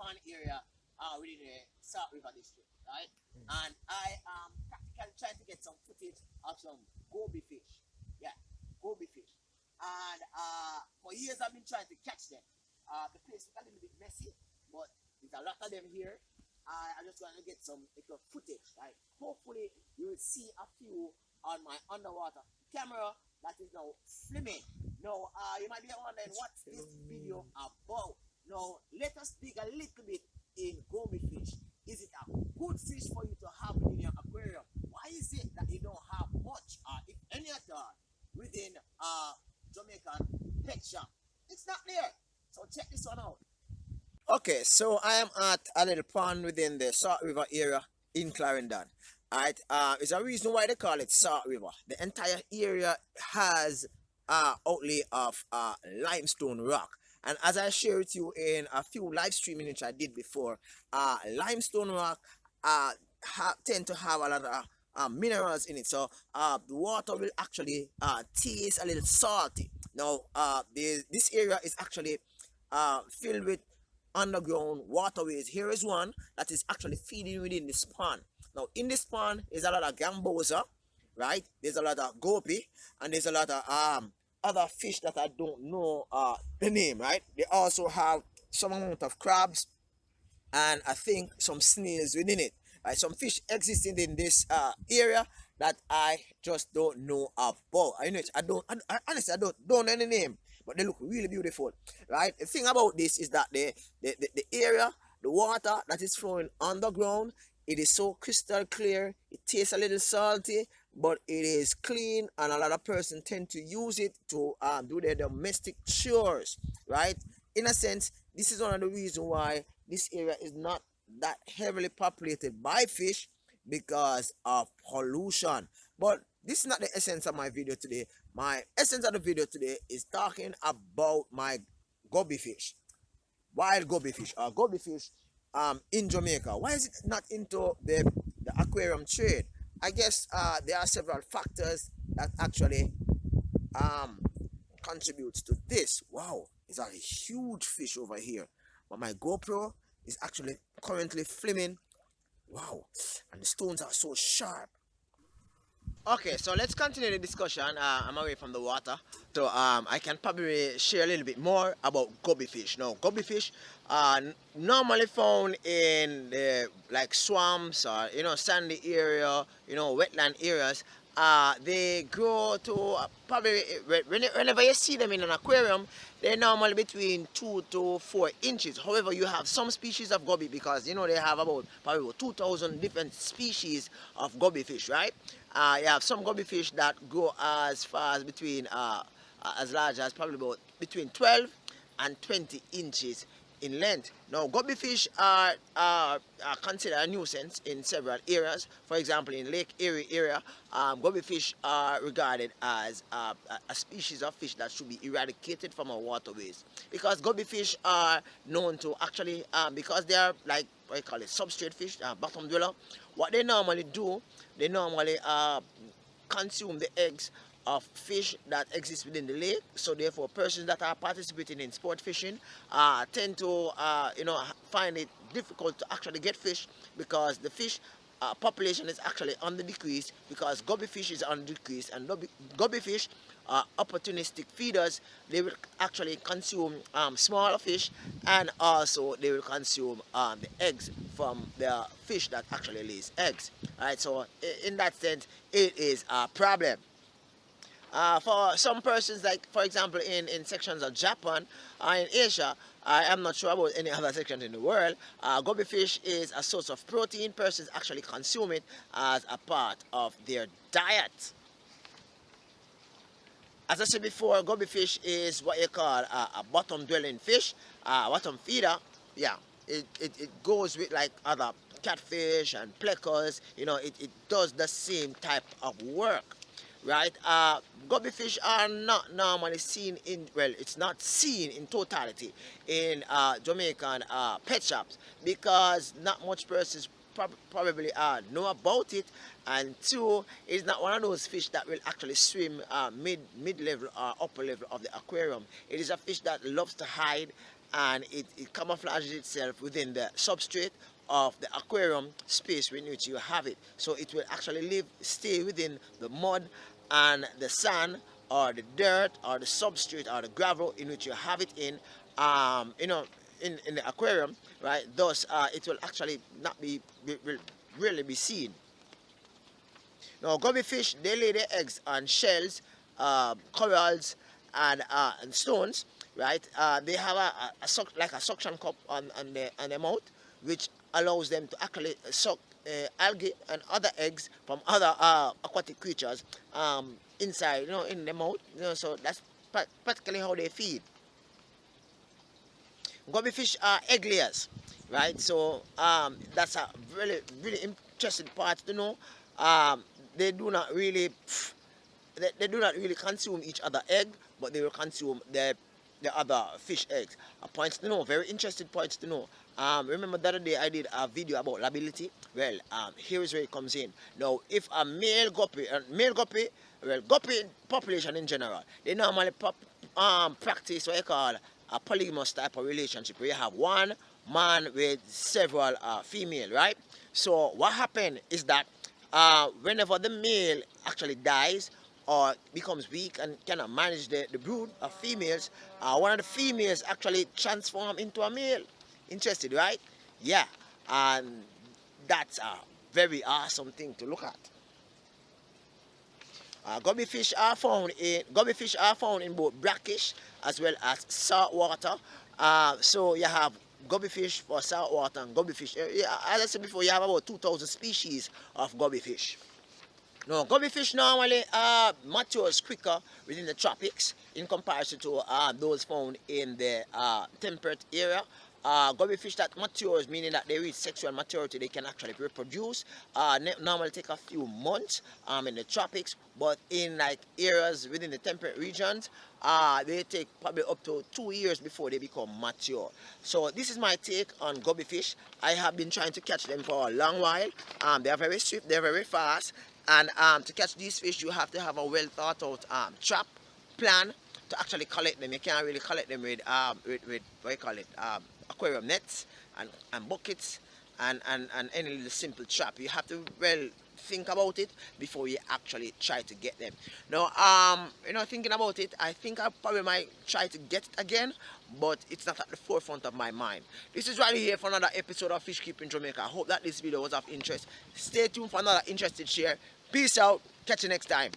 pond area within the Salt River district, right? And I am practically trying to get some footage of some goby fish. Yeah, goby fish. And for years I've been trying to catch them. The place is a little bit messy, but there's a lot of them here. I'm just going to get some little footage. Right? Hopefully you will see a few on my underwater camera that is now filming. Now, you might be wondering what's this video about. Now, let us dig a little bit in goby fish. Is it a good fish for you to have in your aquarium? Why is it that you don't have much, if any at all, within Jamaican pet shop? It's not there. So check this one out. Okay, so I am at a little pond within the Salt River area in Clarendon. Alright, it's a reason why they call it Salt River. The entire area has outlay of limestone rock. And as I shared with you in a few live streaming which I did before, limestone rock tend to have a lot of minerals in it. So the water will actually taste a little salty. Now, this area is actually filled with underground waterways. Here is one that is actually feeding within this pond. Now, in this pond is a lot of gambosa, right? There's a lot of goby, and there's a lot of other fish that I don't know the name, right? They also have some amount of crabs, and I think some snails within it. Right? Some fish existing in this area that I just don't know about. I honestly I don't know any name, but they look really beautiful, right? The thing about this is that the area, the water that is flowing underground, it is so crystal clear. It tastes a little salty, but it is clean, and a lot of persons tend to use it to do their domestic chores, right? In a sense, this is one of the reasons why this area is not that heavily populated by fish, because of pollution. But this is not the essence of my video today. My essence of the video today is talking about my goby fish, wild goby fish, or goby fish in Jamaica. Why is it not into the aquarium trade? I guess there are several factors that actually contributes to this. Wow, it's a huge fish over here, but my GoPro is actually currently filming. Wow, and the stones are so sharp. Okay, so let's continue the discussion. I'm away from the water, so I can probably share a little bit more about goby fish. Now, goby fish are normally found in the like swamps, or sandy area, wetland areas. They grow to probably whenever you see them in an aquarium, they're normally between 2 to 4 inches. However, you have some species of goby, because they have about probably 2,000 different species of goby fish, right? You have some goby fish that grow as far as between as large as probably about between 12 and 20 inches in length. Now, goby fish are considered a nuisance in several areas. For example, in Lake Erie area, goby fish are regarded as a species of fish that should be eradicated from our waterways, because goby fish are known to actually, because they are like, what you call it, substrate fish, bottom dweller. What they normally do, they normally consume the eggs of fish that exist within the lake. So therefore, persons that are participating in sport fishing tend to find it difficult to actually get fish, because the fish population is actually on the decrease, because goby fish is on the decrease, and goby fish are opportunistic feeders. They will actually consume smaller fish, and also they will consume the eggs from the fish that actually lays eggs. Right, so in that sense, it is a problem. For some persons, like for example in sections of Japan, in Asia, I am not sure about any other sections in the world, goby fish is a source of protein. Persons actually consume it as a part of their diet. As I said before, goby fish is what you call a bottom dwelling fish, bottom feeder. Yeah, it goes with like other catfish and pleckers. It does the same type of work, right? Goby fish are not normally seen in, well, it's not seen in totality in Jamaican pet shops, because not much persons probably know about it, and two, it's not one of those fish that will actually swim mid level or upper level of the aquarium. It is a fish that loves to hide and it camouflages itself within the substrate of the aquarium space in which you have it. So it will actually stay within the mud and the sand or the dirt or the substrate or the gravel in which you have it in, you know, in the aquarium, right? Thus, it will actually not will really be seen. Now, goby fish, they lay their eggs on shells, corals, and stones, right? They have like a suction cup on their mouth, which allows them to actually suck algae and other eggs from other aquatic creatures inside, in the mouth. So that's practically how they feed. Goby fish are egg layers, right? So that's a really interesting part to know. Um, they do not really they do not really consume each other egg, but they will consume the other fish eggs. Points to know, very interesting points to know. Remember the other day I did a video about lability. Well, here is where it comes in. Now, if a well, guppy population in general, they normally practice what you call a polygamous type of relationship, where you have one man with several female, right? So what happened is that whenever the male actually dies or becomes weak and cannot manage the brood of females, one of the females actually transform into a male. Interested, right? Yeah, and that's a very awesome thing to look at. Goby fish are found in both brackish as well as salt water. So you have goby fish for salt water and goby fish. Yeah, as I said before, you have about 2,000 species of goby fish. No, goby fish normally matures quicker within the tropics in comparison to those found in the temperate area. Goby fish that matures, meaning that they reach sexual maturity, they can actually reproduce. Normally take a few months in the tropics, but in like areas within the temperate regions, they take probably up to 2 years before they become mature. So this is my take on goby fish. I have been trying to catch them for a long while. They are very swift, they're very fast. And to catch these fish, you have to have a well thought out trap plan to actually collect them. You can't really collect them with what you call it, aquarium nets and buckets and any little simple trap. You have to well think about it before you actually try to get them. Now, thinking about it, I think I probably might try to get it again, but it's not at the forefront of my mind. This is Riley here for another episode of Fish Keeping Jamaica. I hope that this video was of interest. Stay tuned for another interesting share. Peace out. Catch you next time.